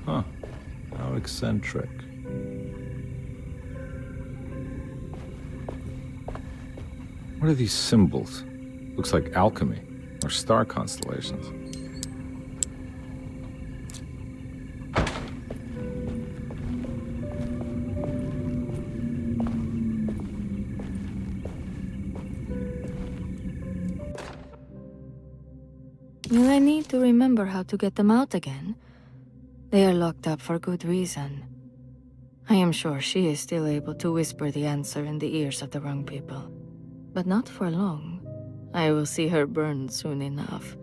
Huh. How eccentric. What are these symbols? Looks like alchemy, or star constellations. Will I need to remember how to get them out again? They are locked up for good reason. I am sure she is still able to whisper the answer in the ears of the wrong people. But not for long. I will see her burned soon enough.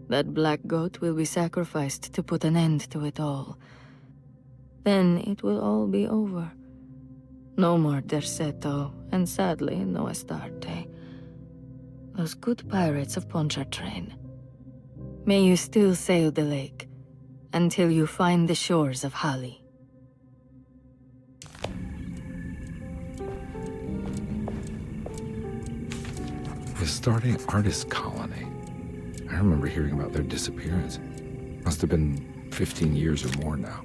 That black goat will be sacrificed to put an end to it all. Then it will all be over. No more Derceto, and sadly, no Astarte. Those good pirates of Pontchartrain. May you still sail the lake, until you find the shores of Hali. The Astarte artist colony. I remember hearing about their disappearance. Must have been 15 years or more now.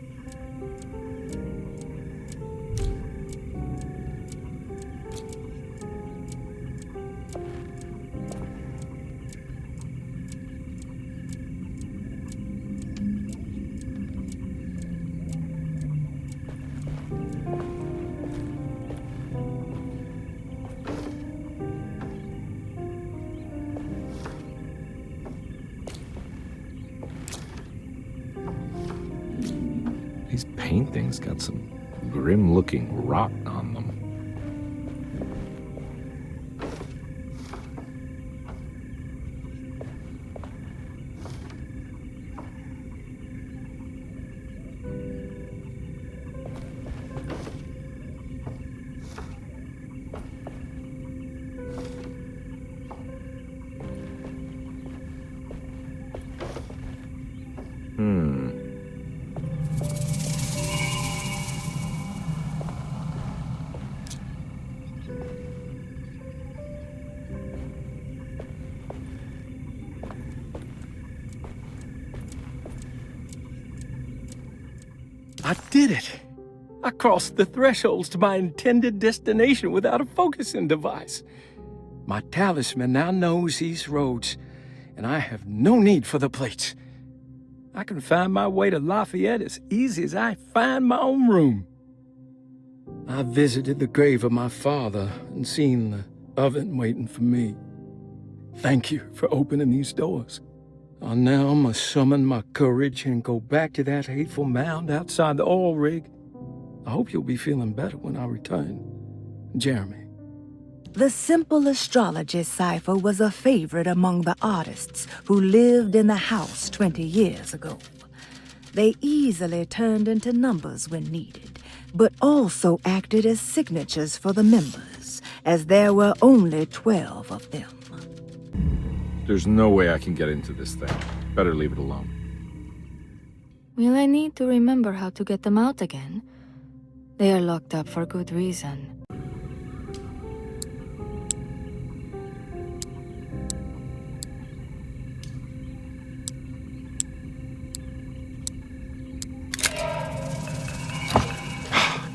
These paintings got some grim-looking rot on them. I did it! I crossed the thresholds to my intended destination without a focusing device. My talisman now knows these roads, and I have no need for the plates. I can find my way to Lafayette as easy as I find my own room. I visited the grave of my father and seen the oven waiting for me. Thank you for opening these doors. I now must summon my courage and go back to that hateful mound outside the oil rig. I hope you'll be feeling better when I return. Jeremy. The simple astrology cipher was a favorite among the artists who lived in the house 20 years ago. They easily turned into numbers when needed, but also acted as signatures for the members, as there were only 12 of them. There's no way I can get into this thing. Better leave it alone. Will I need to remember how to get them out again? They are locked up for good reason.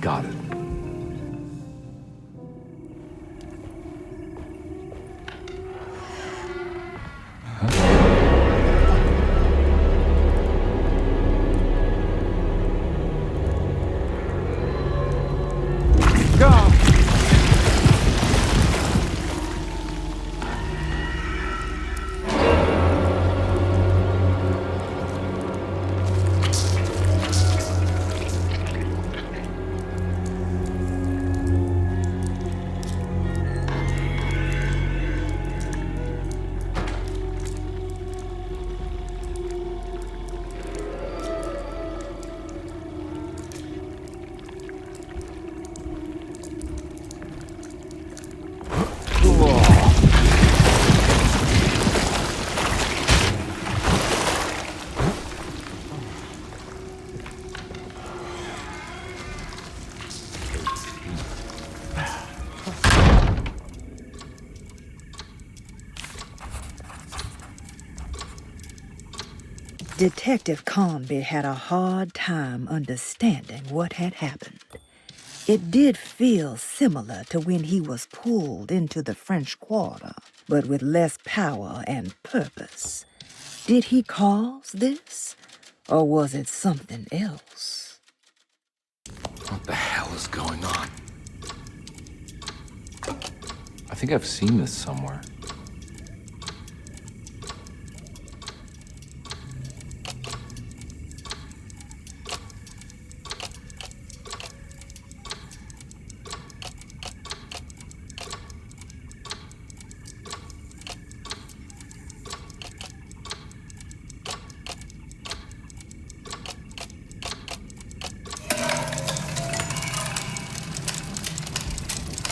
Got it. Detective Conby had a hard time understanding what had happened. It did feel similar to when he was pulled into the French Quarter, but with less power and purpose. Did he cause this, or was it something else? What the hell is going on? I think I've seen this somewhere.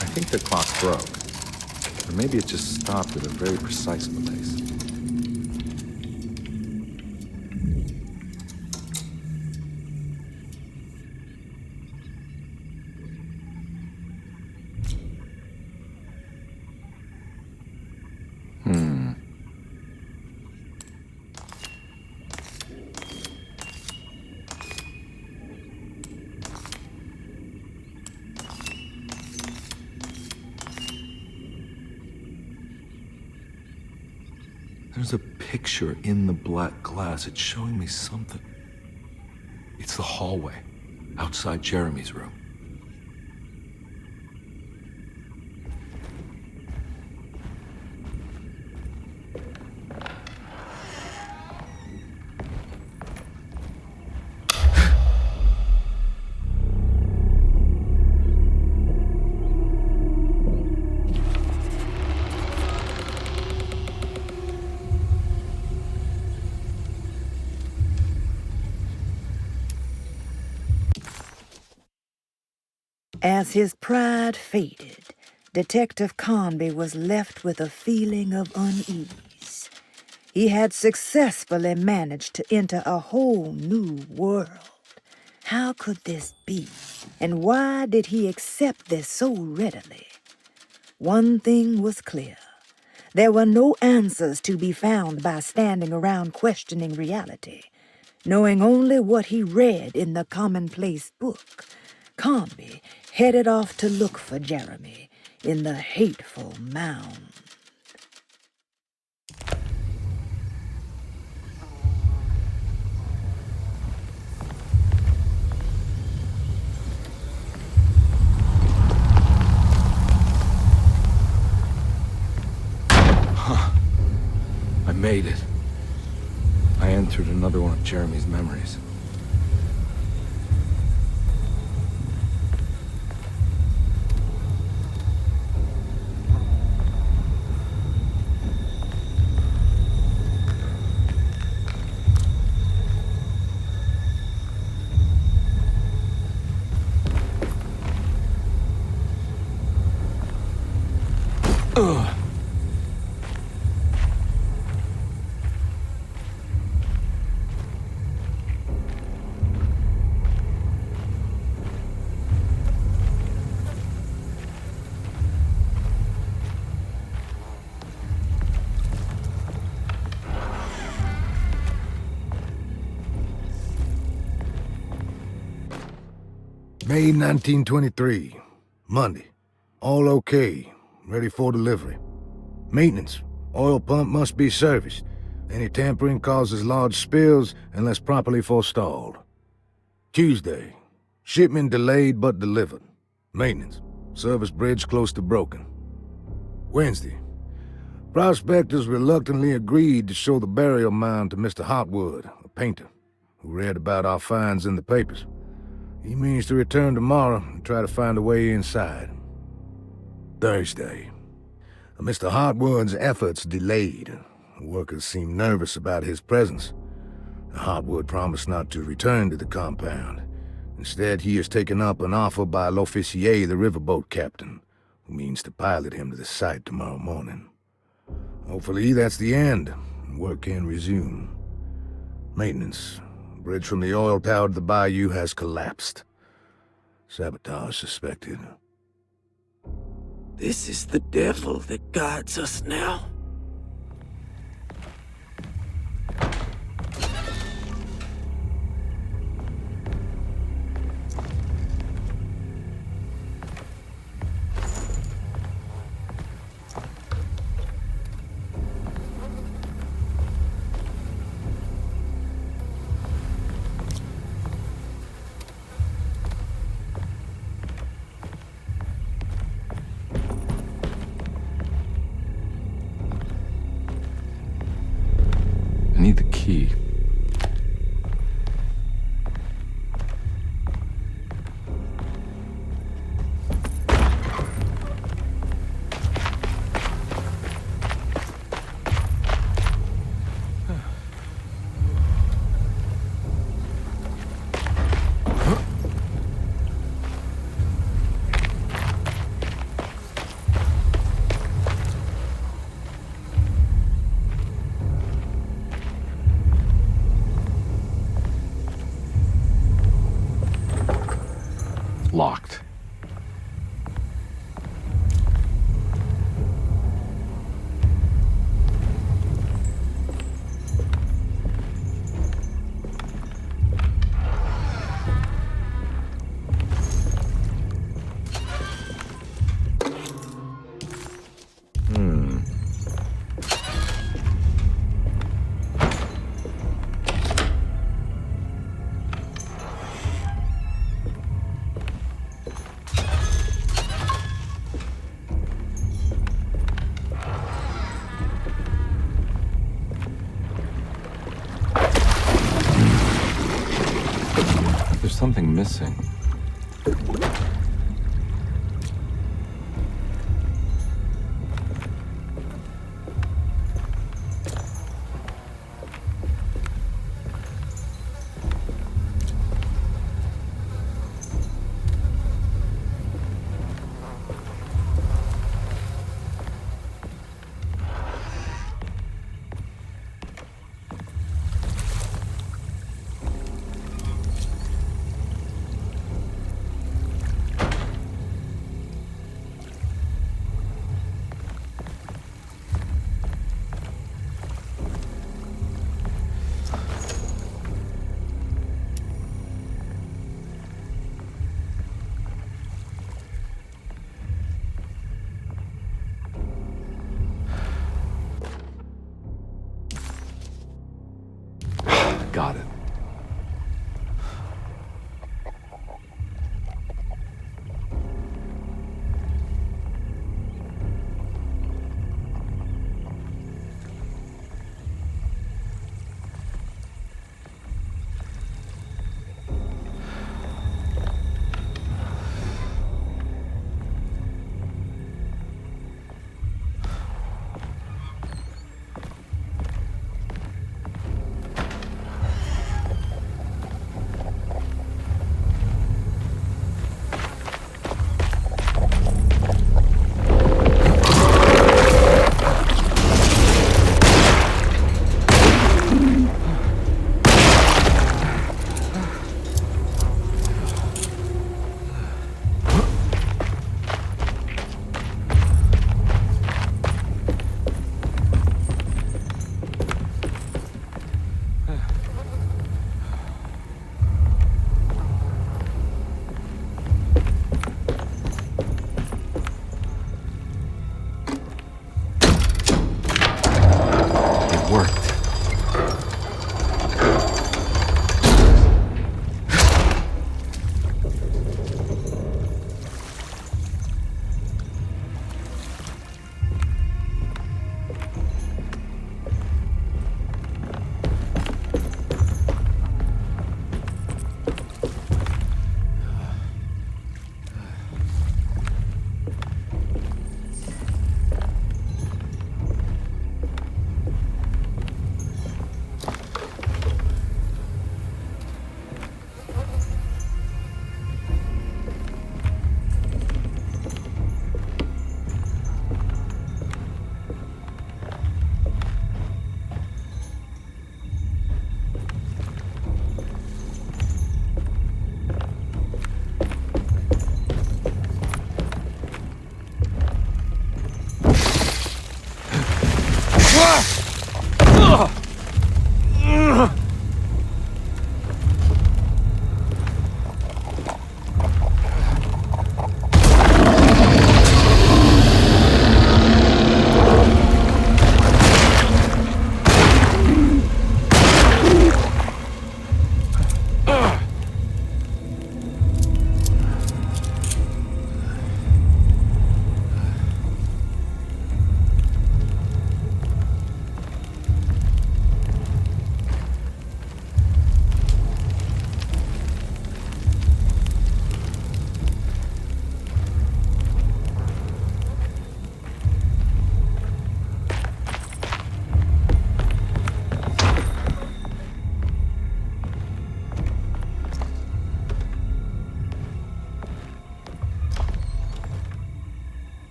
I think the clock broke. Or maybe it just stopped at a very precise place. There's a picture in the black glass. It's showing me something. It's the hallway outside Jeremy's room. As his pride faded, Detective Conby was left with a feeling of unease. He had successfully managed to enter a whole new world. How could this be? And why did he accept this so readily? One thing was clear. There were no answers to be found by standing around questioning reality. Knowing only what he read in the commonplace book, Conby headed off to look for Jeremy in the hateful mound. I made it. I entered another one of Jeremy's memories. Ugh. May 1923, Monday. All okay, ready for delivery. Maintenance, oil pump must be serviced. Any tampering causes large spills unless properly forestalled. Tuesday, shipment delayed but delivered. Maintenance, service bridge close to broken. Wednesday, prospectors reluctantly agreed to show the burial mound to Mr. Hotwood, a painter, who read about our finds in the papers. He means to return tomorrow and try to find a way inside. Thursday. Mr. Hotwood's efforts delayed. The workers seemed nervous about his presence. Hotwood promised not to return to the compound. Instead, he has taken up an offer by L'Officier, the riverboat captain, who means to pilot him to the site tomorrow morning. Hopefully, that's the end, and work can resume. Maintenance. Bridge from the oil tower to the bayou has collapsed. Sabotage suspected. This is the devil that guides us now. key. Locked. There's something missing.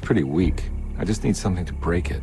pretty weak. I just need something to break it.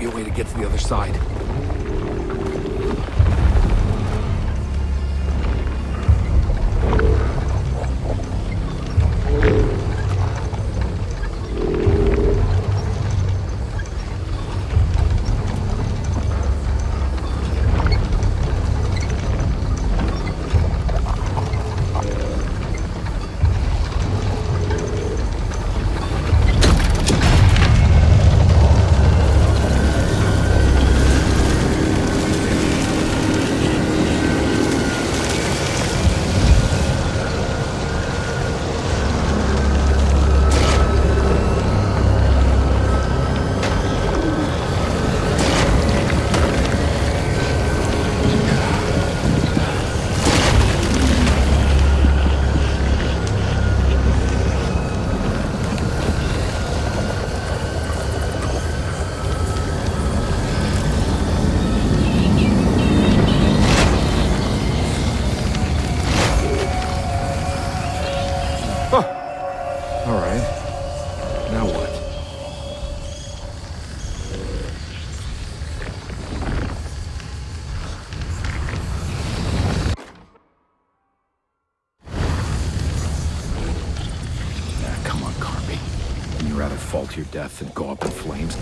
be a way to get to the other side. to your death and go up in flames.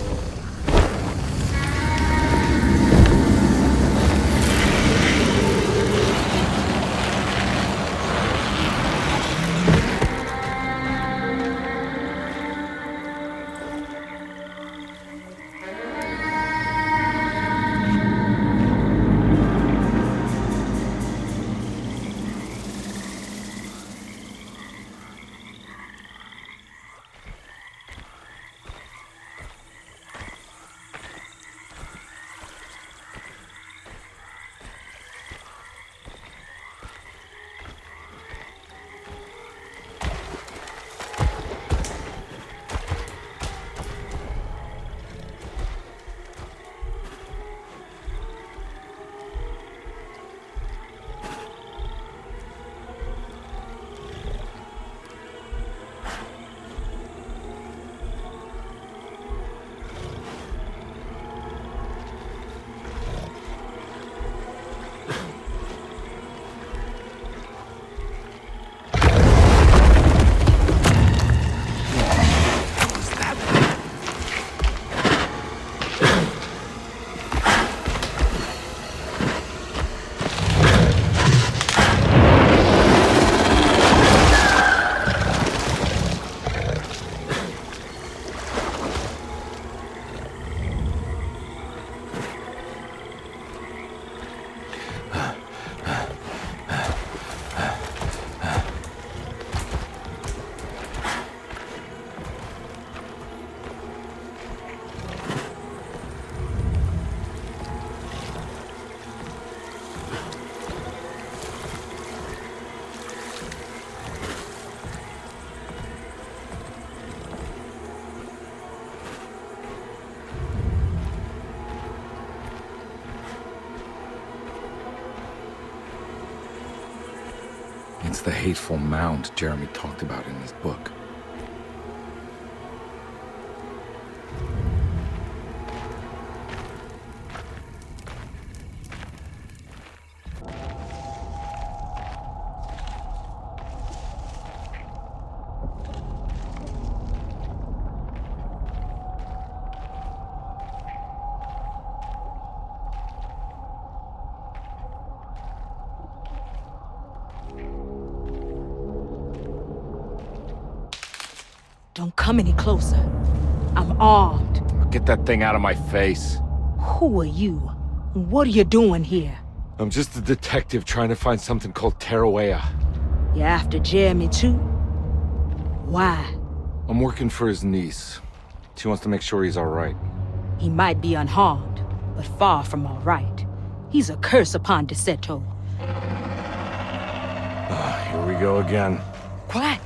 It's the hateful mound Jeremy talked about in his book. Don't come any closer. I'm armed. Get that thing out of my face. Who are you? What are you doing here? I'm just a detective trying to find something called Teruea. You after Jeremy too? Why? I'm working for his niece. She wants to make sure he's all right. He might be unharmed, but far from all right. He's a curse upon Derceto. Here we go again. Quiet.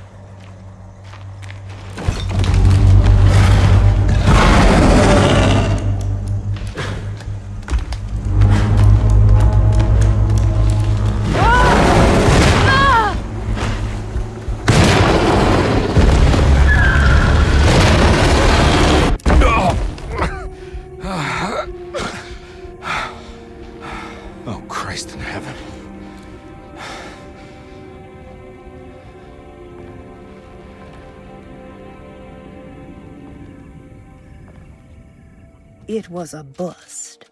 Oh, Christ in heaven. It was a bust.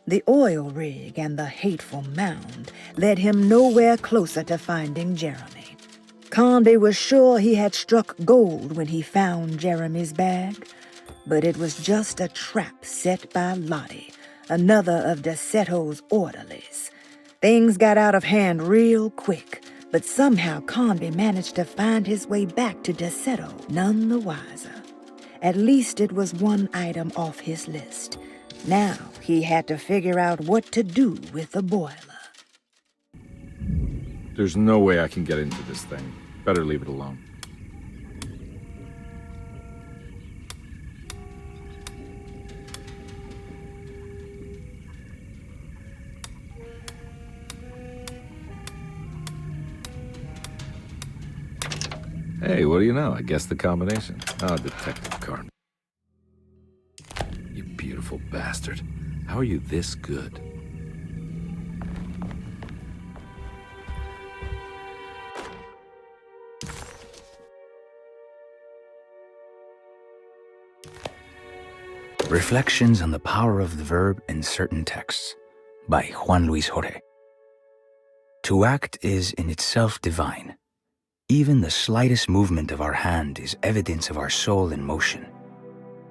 The oil rig and the hateful mound led him nowhere closer to finding Jeremy. Conde was sure he had struck gold when he found Jeremy's bag, but it was just a trap set by Lottie, another of Derceto's orderlies. Things got out of hand real quick, but somehow Conde managed to find his way back to Derceto none the wiser. At least it was one item off his list. Now he had to figure out what to do with the boiler. There's no way I can get into this thing. Better leave it alone. Hey, what do you know? I guessed the combination. Ah, detective card. You beautiful bastard. How are you this good? Reflections on the Power of the Verb in Certain Texts by Juan Luis Jorge. To act is in itself divine. Even the slightest movement of our hand is evidence of our soul in motion.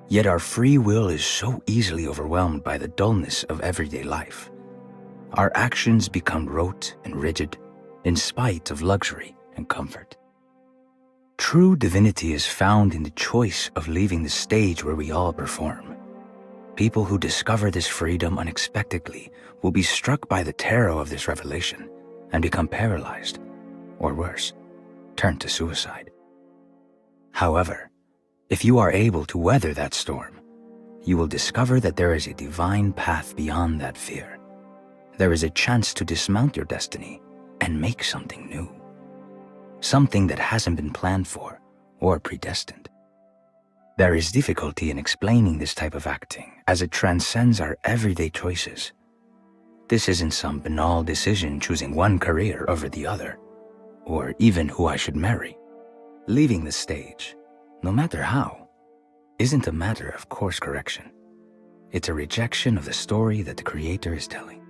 Yet our free will is so easily overwhelmed by the dullness of everyday life. Our actions become rote and rigid, in spite of luxury and comfort. True divinity is found in the choice of leaving the stage where we all perform. People who discover this freedom unexpectedly will be struck by the terror of this revelation and become paralyzed, or worse, turn to suicide. However, if you are able to weather that storm, you will discover that there is a divine path beyond that fear. There is a chance to dismount your destiny and make something new. Something that hasn't been planned for or predestined. There is difficulty in explaining this type of acting as it transcends our everyday choices. This isn't some banal decision choosing one career over the other, or even who I should marry. Leaving the stage, no matter how, isn't a matter of course correction. It's a rejection of the story that the Creator is telling.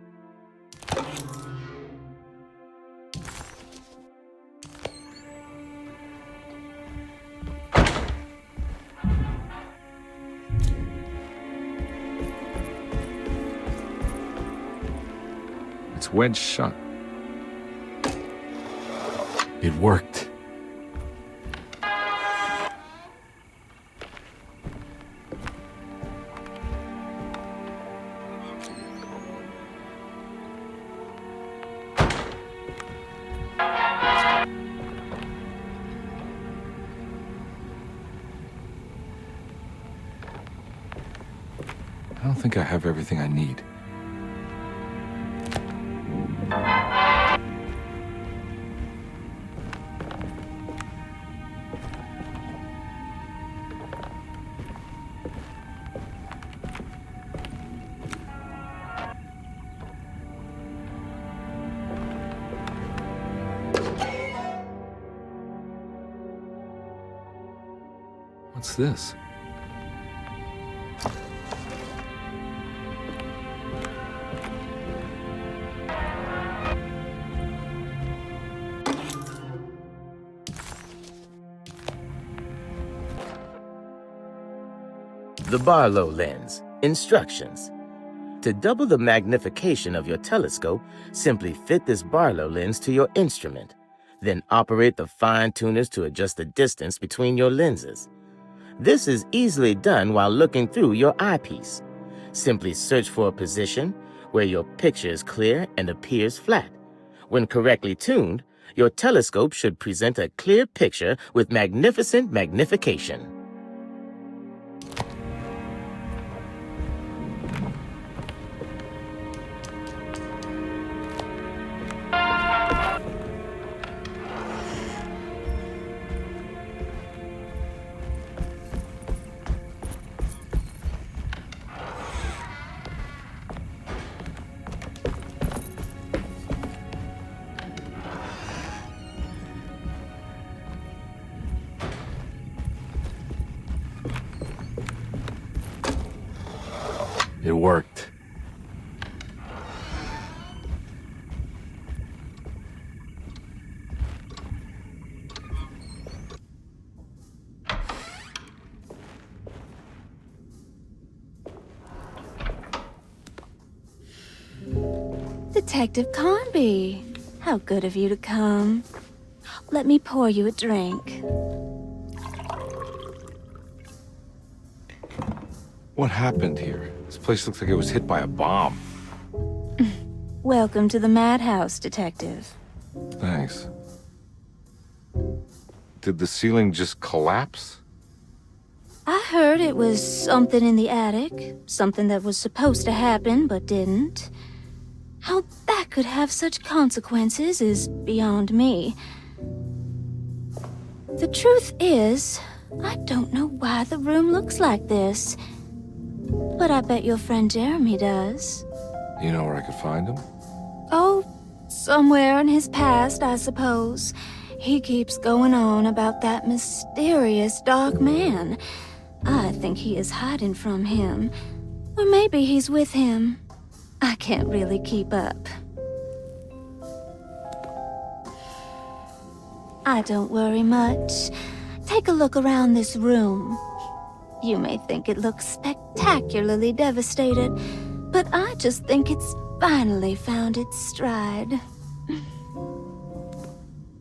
It's wedged shut. It worked. I don't think I have everything I need. What's this? The Barlow lens. Instructions. To double the magnification of your telescope, simply fit this Barlow lens to your instrument. Then operate the fine tuners to adjust the distance between your lenses. This is easily done while looking through your eyepiece. Simply search for a position where your picture is clear and appears flat. When correctly tuned, your telescope should present a clear picture with magnificent magnification. It worked. Detective Carnby, how good of you to come. Let me pour you a drink. What happened here? This place looks like it was hit by a bomb. Welcome to the madhouse, Detective. Thanks. Did the ceiling just collapse? I heard it was something in the attic, something that was supposed to happen but didn't. How that could have such consequences is beyond me. The truth is, I don't know why the room looks like this. But I bet your friend Jeremy does. You know where I could find him? Oh, somewhere in his past, I suppose. He keeps going on about that mysterious dark man. I think he is hiding from him. Or maybe he's with him. I can't really keep up. I don't worry much. Take a look around this room. You may think it looks spectacularly devastated, but I just think it's finally found its stride.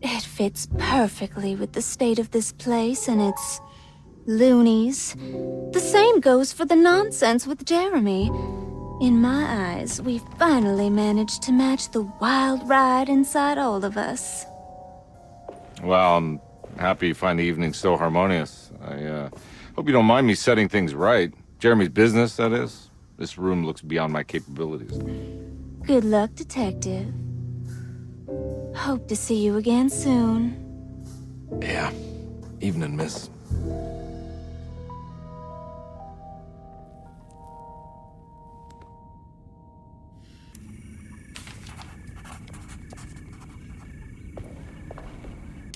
It fits perfectly with the state of this place and its loonies. The same goes for the nonsense with Jeremy. In my eyes, we've finally managed to match the wild ride inside all of us. Well, I'm happy you find the evening so harmonious. I hope you don't mind me setting things right. Jeremy's business, that is. This room looks beyond my capabilities. Good luck, Detective. Hope to see you again soon. Yeah. Evening, miss.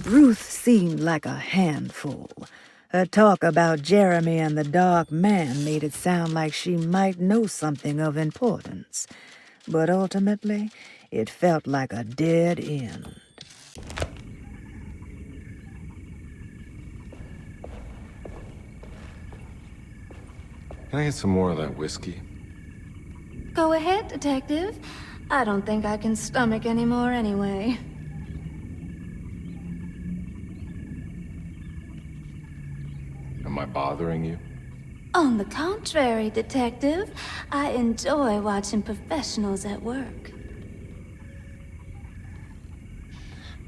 Ruth seemed like a handful. Her talk about Jeremy and the Dark Man made it sound like she might know something of importance. But ultimately, it felt like a dead end. Can I get some more of that whiskey? Go ahead, Detective. I don't think I can stomach any more anyway. Am I bothering you? On the contrary, Detective, I enjoy watching professionals at work.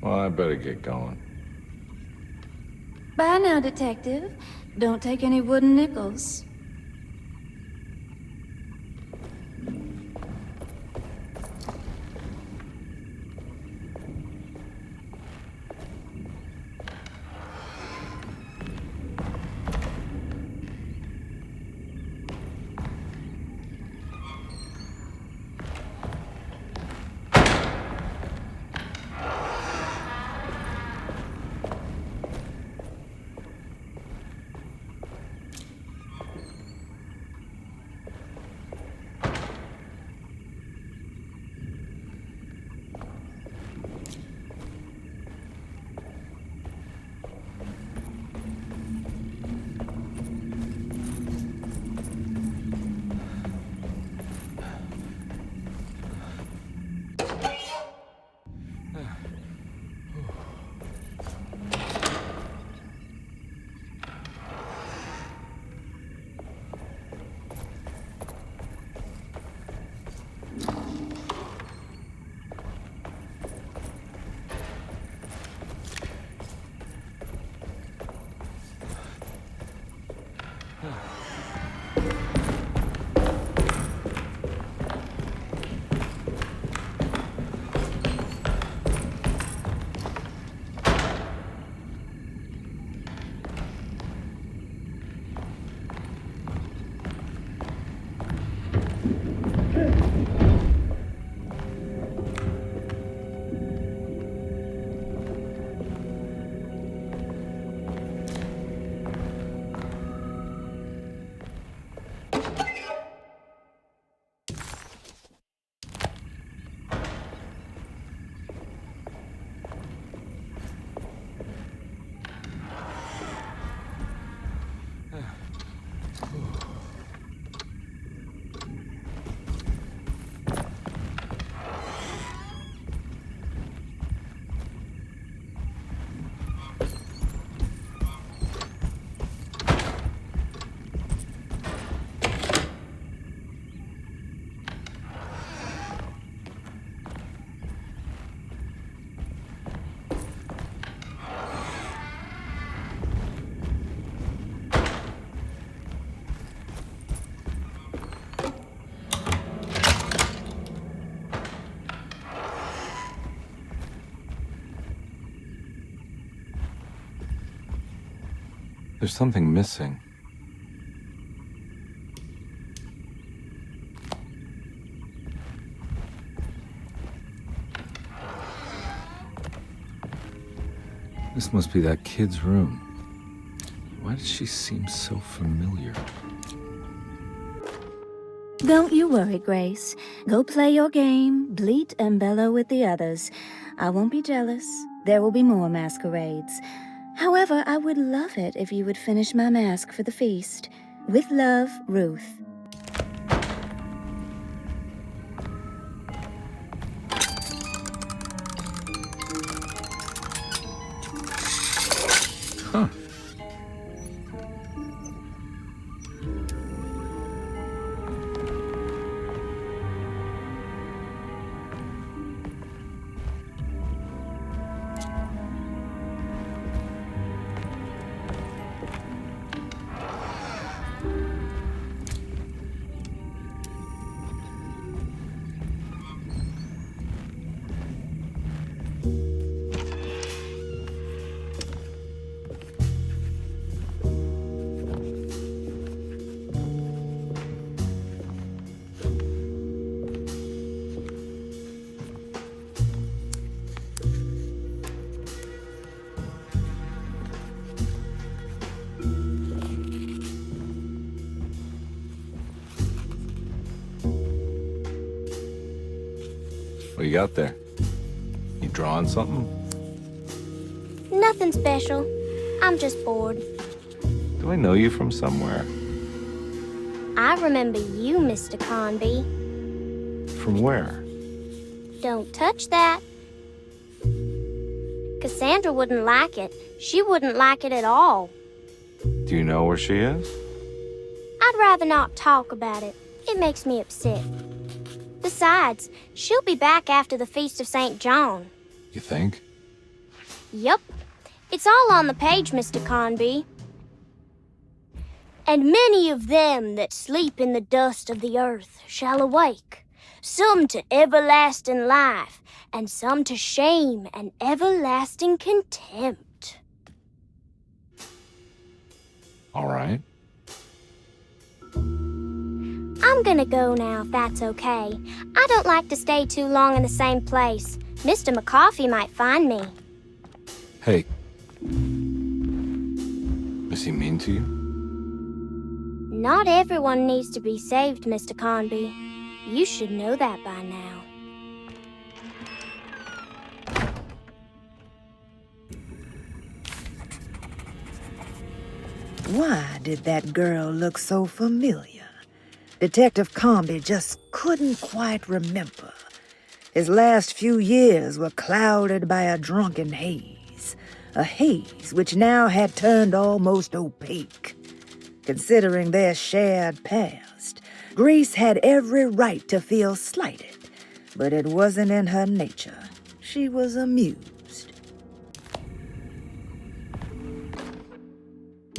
Well, I better get going. Bye now, Detective. Don't take any wooden nickels. There's something missing. This must be that kid's room. Why does she seem so familiar? Don't you worry, Grace. Go play your game, bleat and bellow with the others. I won't be jealous. There will be more masquerades. However, I would love it if you would finish my mask for the feast. With love, Ruth. Huh. What you got there? You drawing something? Nothing special. I'm just bored. Do I know you from somewhere? I remember you, Mr. Conby. From where? Don't touch that. Cassandra wouldn't like it. She wouldn't like it at all. Do you know where she is? I'd rather not talk about it. It makes me upset. Besides, she'll be back after the Feast of St. John. You think? Yup. It's all on the page, Mr. Conby. And many of them that sleep in the dust of the earth shall awake, some to everlasting life, and some to shame and everlasting contempt. All right. I'm gonna go now, if that's okay. I don't like to stay too long in the same place. Mr. McCoffey might find me. Hey. Is he mean to you? Not everyone needs to be saved, Mr. Conby. You should know that by now. Why did that girl look so familiar? Detective Comby just couldn't quite remember. His last few years were clouded by a drunken haze. A haze which now had turned almost opaque. Considering their shared past, Grace had every right to feel slighted, but it wasn't in her nature. She was amused.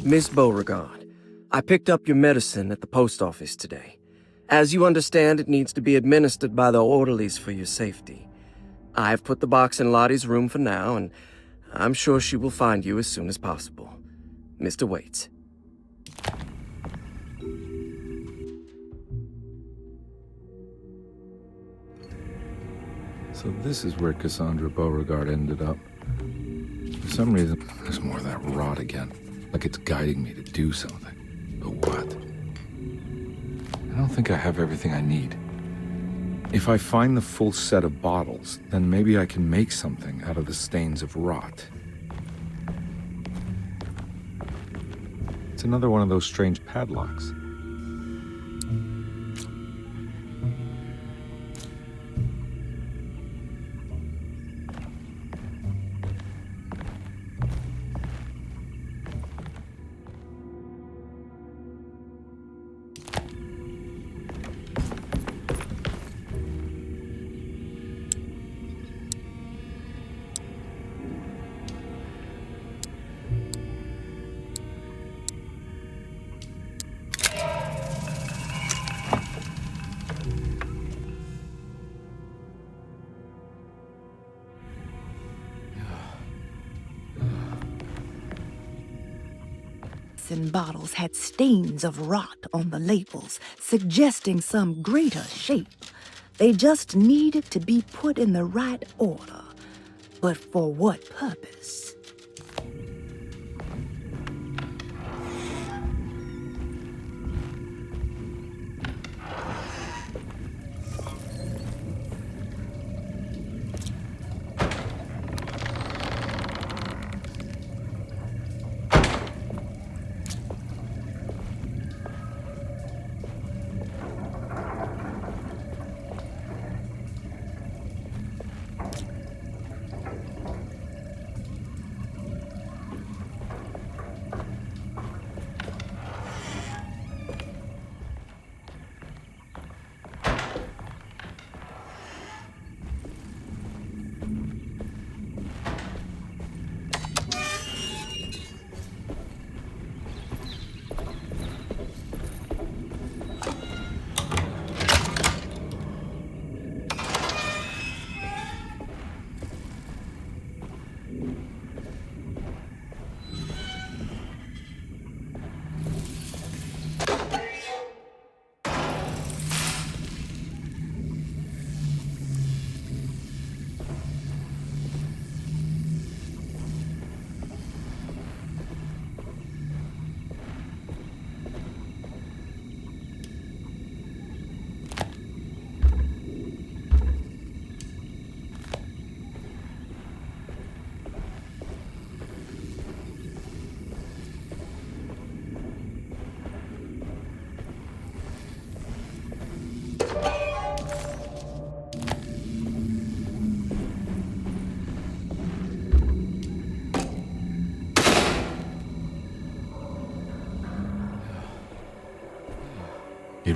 Miss Beauregard, I picked up your medicine at the post office today. As you understand, it needs to be administered by the orderlies for your safety. I've put the box in Lottie's room for now, and I'm sure she will find you as soon as possible. Mr. Waits. So this is where Cassandra Beauregard ended up. For some reason, there's more of that rot again. Like it's guiding me to do something. But what? I don't think I have everything I need. If I find the full set of bottles, then maybe I can make something out of the stains of rot. It's another one of those strange padlocks. And bottles had stains of rot on the labels, suggesting some greater shape. They just needed to be put in the right order. But for what purpose?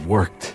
worked.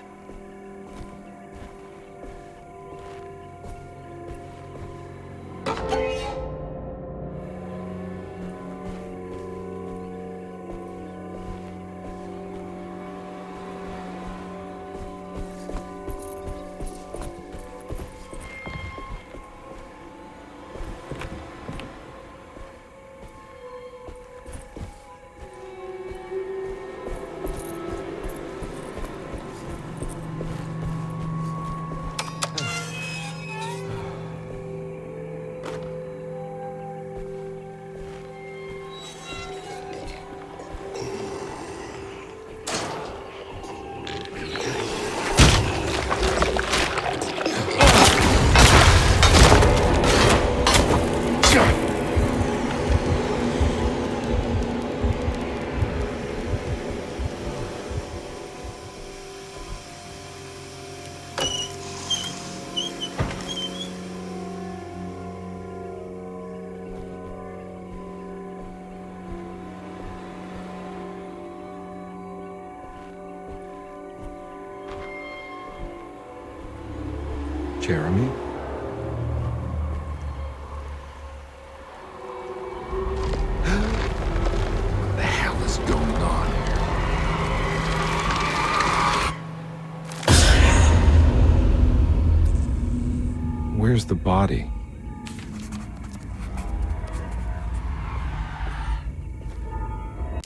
Jeremy? What the hell is going on here? Where's the body?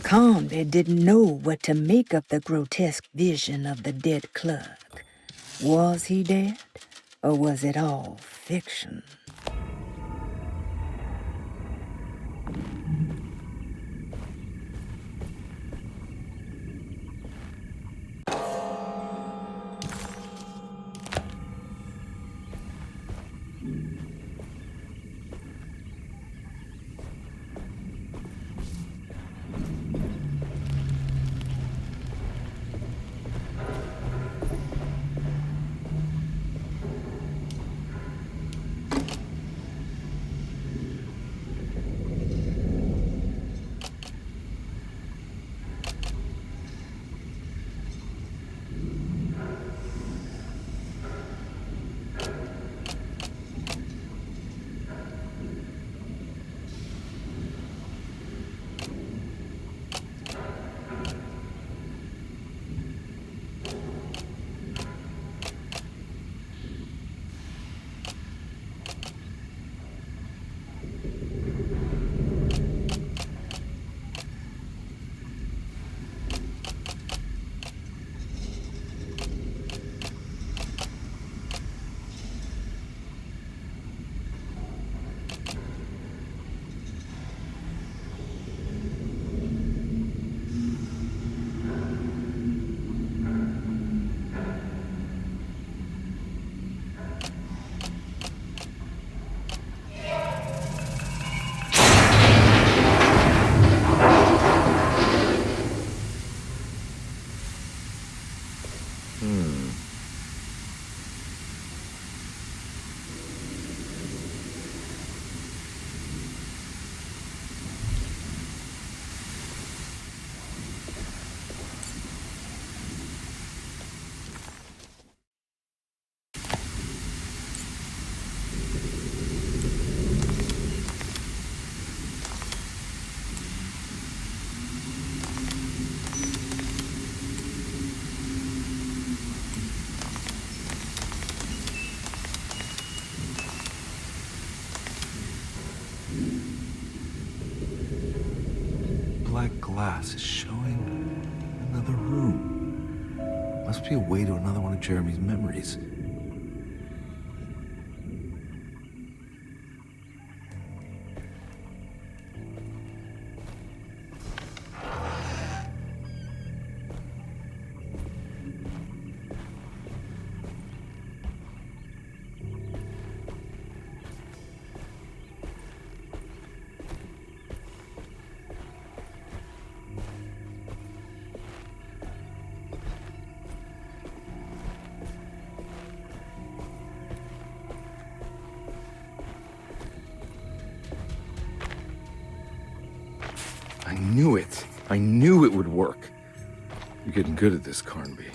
Conway didn't know what to make of the grotesque vision of the dead clerk. Was he dead, or was it all fiction? Black glass is showing another room. Must be a way to another one of Jeremy's memories. I knew it. I knew it would work. You're getting good at this, Carnby.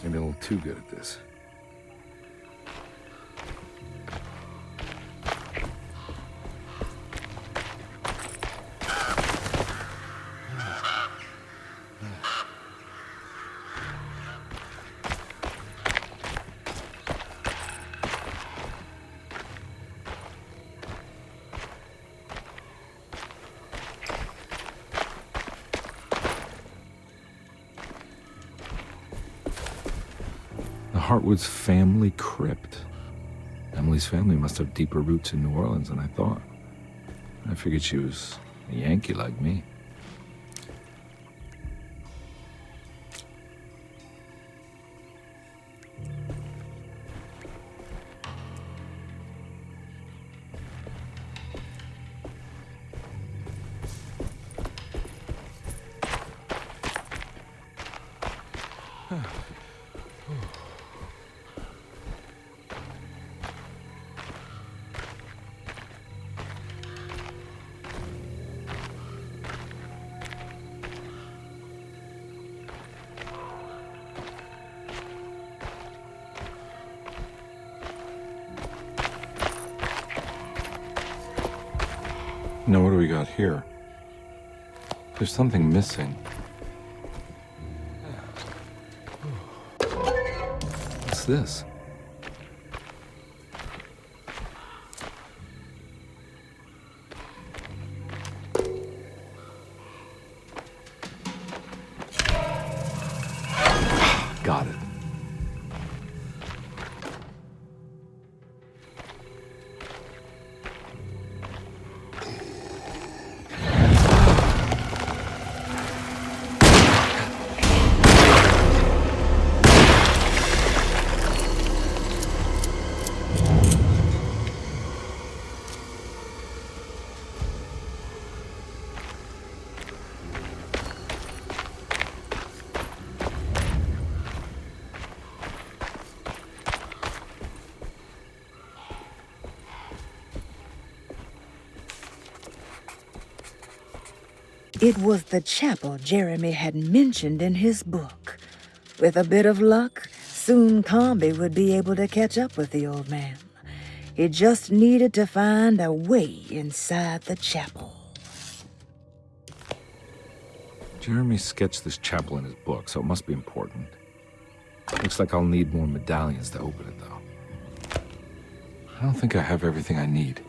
Maybe a little too good at this. Hartwood's family crypt. Emily's family must have deeper roots in New Orleans than I thought. I figured she was a Yankee like me. Now, what do we got here? There's something missing. What's this? Got it. It was the chapel Jeremy had mentioned in his book. With a bit of luck, soon Comby would be able to catch up with the old man. He just needed to find a way inside the chapel. Jeremy sketched this chapel in his book, so it must be important. Looks like I'll need more medallions to open it, though. I don't think I have everything I need.